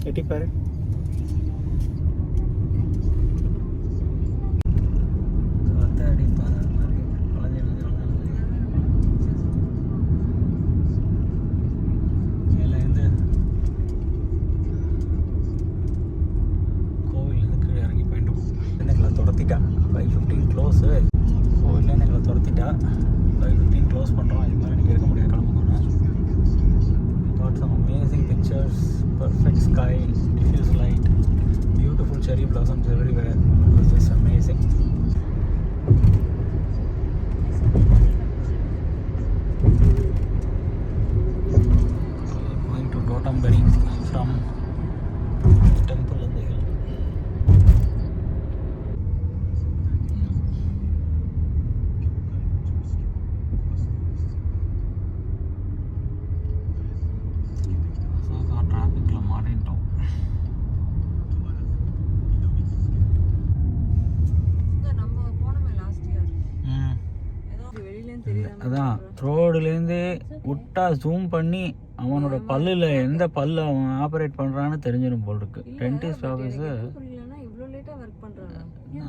எட்டிப்பாரு. கோவிலேருந்து கீழே இறங்கி போயிட்டோம். எங்களை துரத்திட்டா 5:15 க்ளோஸு. கோவிலேருந்து எங்களை துரத்திட்டா 5:15 க்ளோஸ் பண்ணுறோம். இது மாதிரி நீங்கள் இருக்க முடியாது, கிளம்புங்க. Got some amazing pictures, perfect sky, diffuse light, beautiful cherry blossoms everywhere. It was just amazing. Going to Dotonbori from temple in the hill. அதான் ரோடுலேருந்து விட்டா ஜூம் பண்ணி அவனோட பல்லில் எந்த பல்லு அவன் ஆப்ரேட் பண்ணுறான்னு தெரிஞ்சிடும் போல் இருக்கு. டென்டிஸ்ட் ஆஃபீஸு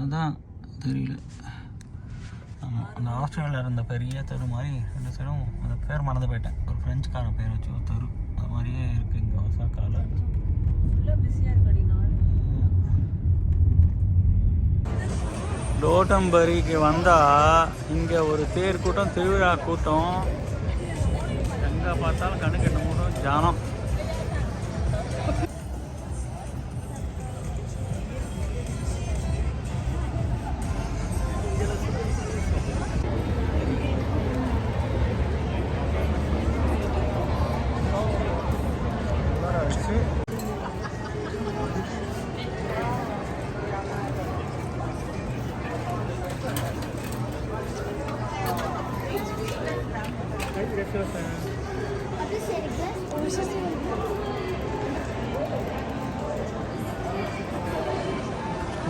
அதான் தெரியல. ஆமாம், அந்த ஆஸ்திரேலியாவில் இருந்த பெரிய தெரு மாதிரி 2 சைடும், அந்த பேர் மறந்து போயிட்டேன், ஒரு ஃப்ரெஞ்சுக்கான பேர் வச்சு ஒரு தெரு அது மாதிரியே இருக்குது இங்கே ஒசாக்காவில். டோட்டம்பரிக்கு வந்தால் இங்கே ஒரு தேர் கூட்டம், திருவிழா கூட்டம், எங்கே பார்த்தாலும் கண்ணு கெட்ட மூட்டம் ஜானம்.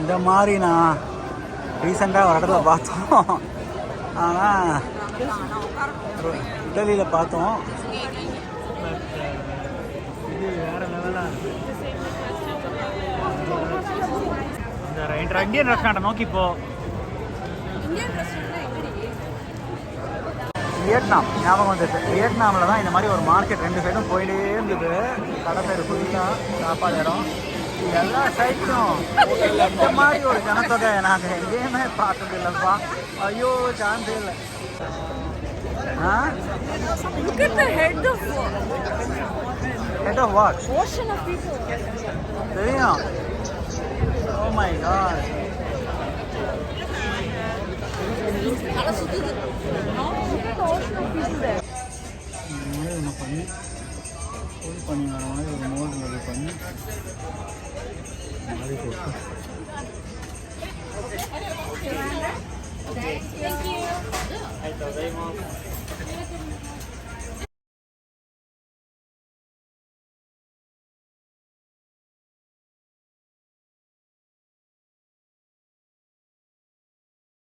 இந்த மாதிரி நான் ரீசெண்டாக ஒரு இடத்துல பார்த்தோம். ஆனால் இட்டலியில் பார்த்தோம். இது வேறு லெவலாக இருக்குது. இந்த இந்தியன் ரெஸ்டாரண்ட்டை நோக்கி போ. வியட்நாம் ஞாபகம் வந்துட்டு. வியட்நாமில் தான் இந்த மாதிரி ஒரு மார்க்கெட் 2 சைடும் போயிட்டே இருந்தது. கடை பேர் ஃபுல்லாக சாப்பாடு இடம். எல்லா சைட்டும் இந்த மாதிரி ஒரு ஜனத்தொகை நாங்கள் எங்கேயுமே பார்த்தது இல்லைப்பா. ஐயோ, சான்ஸே இல்லை. Look at the head of what? ocean of people. தெரியும். Oh my god. என்ன பண்ணி ஃபுல் பண்ணி வர மாதிரி ஒரு மோல்டு பண்ணி மாதிரி போட்டு